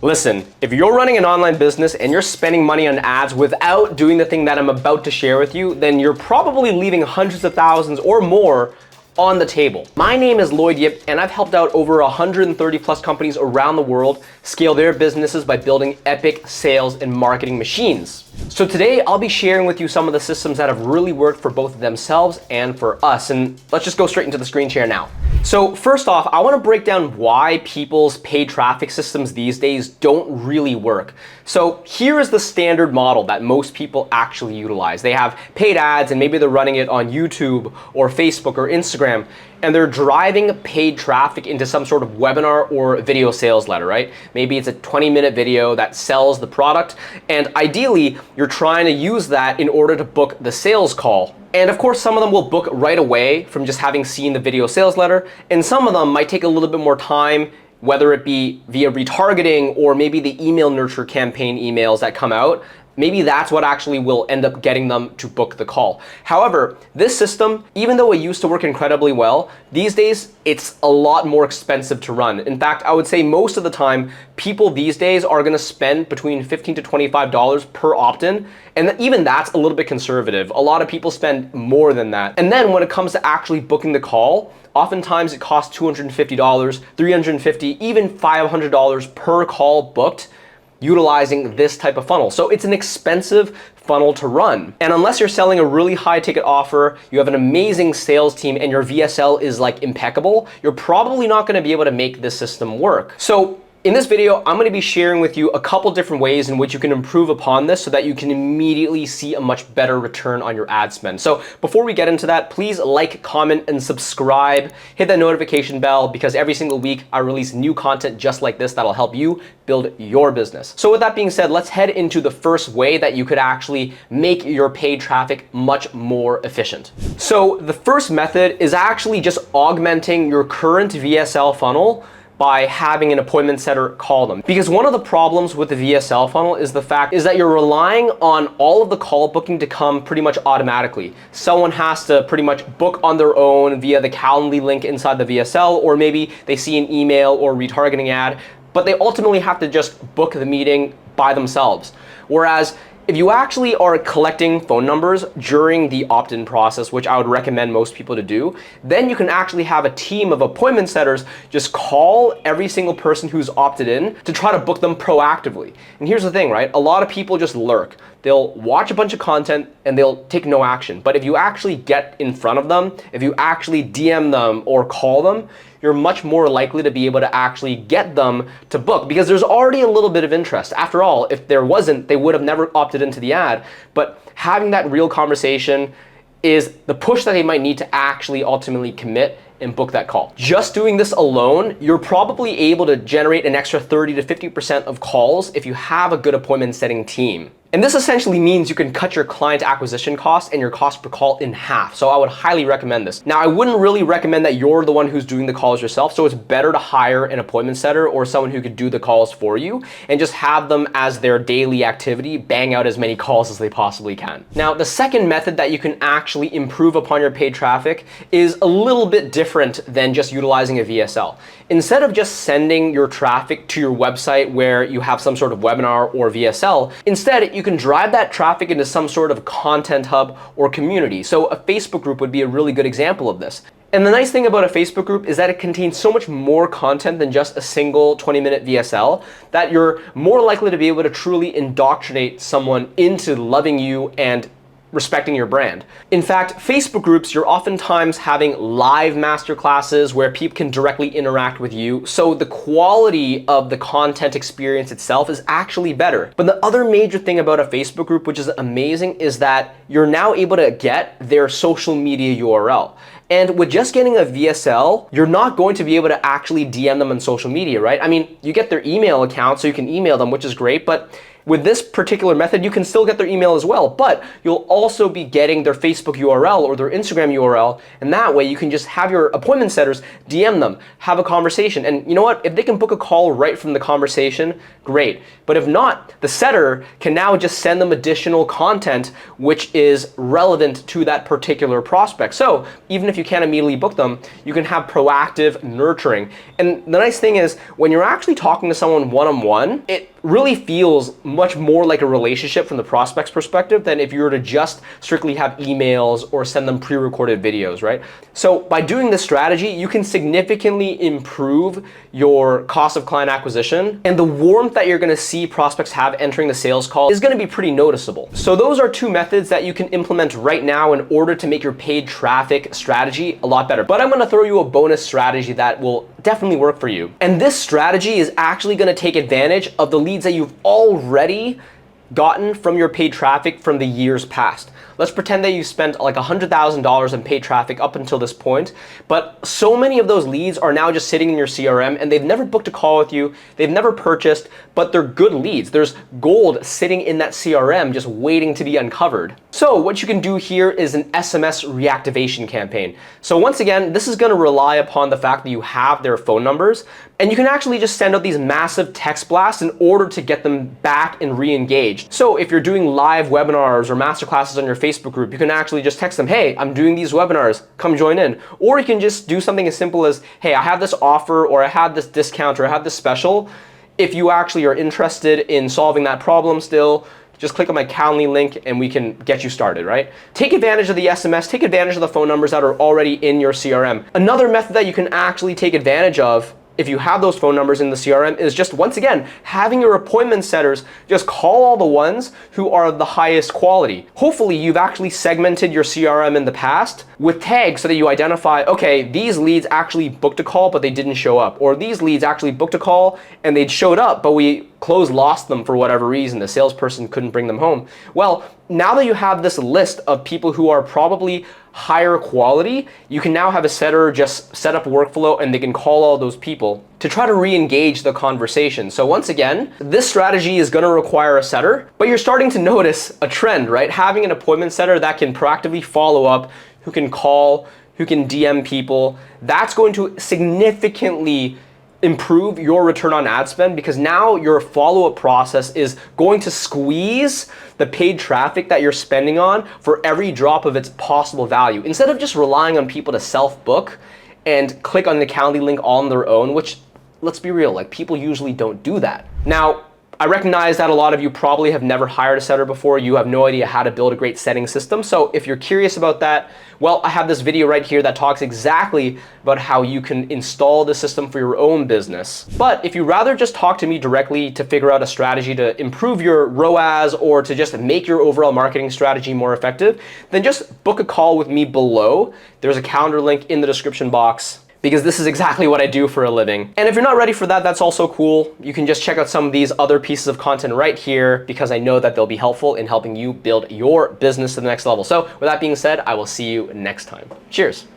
Listen, if you're running an online business and you're spending money on ads without doing the thing that I'm about to share with you, then you're probably leaving hundreds of thousands or more on the table. My name is Lloyd Yip, and I've helped out over 130 plus companies around the world scale their businesses by building epic sales and marketing machines. So today I'll be sharing with you some of the systems that have really worked for both themselves and for us. And let's just go straight into the screen share now. So first off, I want to break down why people's paid traffic systems these days don't really work. So here is the standard model that most people actually utilize. They have paid ads and maybe they're running it on YouTube or Facebook or Instagram, and they're driving paid traffic into some sort of webinar or video sales letter, right? Maybe it's a 20-minute video that sells the product, and ideally you're trying to use that in order to book the sales call. And of course, some of them will book right away from just having seen the video sales letter, and some of them might take a little bit more time, whether it be via retargeting or maybe the email nurture campaign emails that come out. Maybe that's what actually will end up getting them to book the call. However, this system, even though it used to work incredibly well, these days it's a lot more expensive to run. In fact, I would say most of the time, people these days are gonna spend between $15 to $25 per opt-in, and even that's a little bit conservative. A lot of people spend more than that. And then when it comes to actually booking the call, oftentimes it costs $250, $350, even $500 per call booked, utilizing this type of funnel. So it's an expensive funnel to run. And unless you're selling a really high ticket offer, you have an amazing sales team, and your VSL is like impeccable, you're probably not gonna be able to make this system work. So in this video, I'm gonna be sharing with you a couple different ways in which you can improve upon this so that you can immediately see a much better return on your ad spend. So before we get into that, please like, comment, and subscribe. Hit that notification bell, because every single week I release new content just like this that'll help you build your business. So with that being said, let's head into the first way that you could actually make your paid traffic much more efficient. So the first method is actually just augmenting your current VSL funnel by having an appointment setter call them. Because one of the problems with the VSL funnel is the fact is that you're relying on all of the call booking to come pretty much automatically. Someone has to pretty much book on their own via the Calendly link inside the VSL, or maybe they see an email or retargeting ad, but they ultimately have to just book the meeting by themselves. Whereas if you actually are collecting phone numbers during the opt-in process, which I would recommend most people to do, then you can actually have a team of appointment setters just call every single person who's opted in to try to book them proactively. And here's the thing, right? A lot of people just lurk. They'll watch a bunch of content and they'll take no action. But if you actually get in front of them, if you actually DM them or call them, you're much more likely to be able to actually get them to book, because there's already a little bit of interest. After all, if there wasn't, they would have never opted into the ad. But having that real conversation is the push that they might need to actually ultimately commit and book that call. Just doing this alone, you're probably able to generate an extra 30 to 50% of calls if you have a good appointment setting team. And this essentially means you can cut your client acquisition costs and your cost per call in half. So I would highly recommend this. Now, I wouldn't really recommend that you're the one who's doing the calls yourself. So it's better to hire an appointment setter or someone who could do the calls for you and just have them as their daily activity, bang out as many calls as they possibly can. Now, the second method that you can actually improve upon your paid traffic is a little bit different than just utilizing a VSL. Instead of just sending your traffic to your website where you have some sort of webinar or VSL, instead you can drive that traffic into some sort of content hub or community. So a Facebook group would be a really good example of this. And the nice thing about a Facebook group is that it contains so much more content than just a single 20-minute VSL that you're more likely to be able to truly indoctrinate someone into loving you and respecting your brand. In fact, Facebook groups, you're oftentimes having live masterclasses where people can directly interact with you. So the quality of the content experience itself is actually better. But the other major thing about a Facebook group, which is amazing, is that you're now able to get their social media URL. And with just getting a VSL, you're not going to be able to actually DM them on social media, right? I mean, you get their email account, so you can email them, which is great, but with this particular method, you can still get their email as well, but you'll also be getting their Facebook URL or their Instagram URL, and that way you can just have your appointment setters DM them, have a conversation. And you know what? If they can book a call right from the conversation, great. But if not, the setter can now just send them additional content which is relevant to that particular prospect. So even if if you can't immediately book them, you can have proactive nurturing. And the nice thing is when you're actually talking to someone one-on-one, it really feels much more like a relationship from the prospect's perspective than if you were to just strictly have emails or send them pre-recorded videos, right? So by doing this strategy, you can significantly improve your cost of client acquisition, and the warmth that you're gonna see prospects have entering the sales call is gonna be pretty noticeable. So those are two methods that you can implement right now in order to make your paid traffic strategy a lot better. But I'm gonna throw you a bonus strategy that will definitely work for you. And this strategy is actually gonna take advantage of the leads that you've already gotten from your paid traffic from the years past. Let's pretend that you spent like $100,000 in paid traffic up until this point, but so many of those leads are now just sitting in your CRM and they've never booked a call with you, they've never purchased, but they're good leads. There's gold sitting in that CRM just waiting to be uncovered. So what you can do here is an SMS reactivation campaign. So once again, this is gonna rely upon the fact that you have their phone numbers, and you can actually just send out these massive text blasts in order to get them back and re-engaged. So if you're doing live webinars or masterclasses on your Facebook group, you can actually just text them, hey, I'm doing these webinars, come join in. Or you can just do something as simple as, hey, I have this offer, or I have this discount, or I have this special. If you actually are interested in solving that problem still, just click on my Calendly link and we can get you started, right? Take advantage of the SMS, take advantage of the phone numbers that are already in your CRM. Another method that you can actually take advantage of if you have those phone numbers in the CRM is just, once again, having your appointment setters just call all the ones who are the highest quality. Hopefully you've actually segmented your CRM in the past with tags so that you identify, okay, these leads actually booked a call, but they didn't show up. Or these leads actually booked a call and they showed up, but we lost them for whatever reason. The salesperson couldn't bring them home. Well, now that you have this list of people who are probably higher quality, you can now have a setter just set up a workflow and they can call all those people to try to re-engage the conversation. So once again, this strategy is gonna require a setter, but you're starting to notice a trend, right? Having an appointment setter that can proactively follow up, who can call, who can DM people, that's going to significantly improve your return on ad spend, because now your follow-up process is going to squeeze the paid traffic that you're spending on for every drop of its possible value. Instead of just relying on people to self-book and click on the Calendly link on their own, which, let's be real, like people usually don't do that. Now, I recognize that a lot of you probably have never hired a setter before. You have no idea how to build a great setting system. So if you're curious about that, well, I have this video right here that talks exactly about how you can install the system for your own business. But if you rather just talk to me directly to figure out a strategy to improve your ROAS or to just make your overall marketing strategy more effective, then just book a call with me below. There's a calendar link in the description box, because this is exactly what I do for a living. And if you're not ready for that, that's also cool. You can just check out some of these other pieces of content right here, because I know that they'll be helpful in helping you build your business to the next level. So with that being said, I will see you next time. Cheers.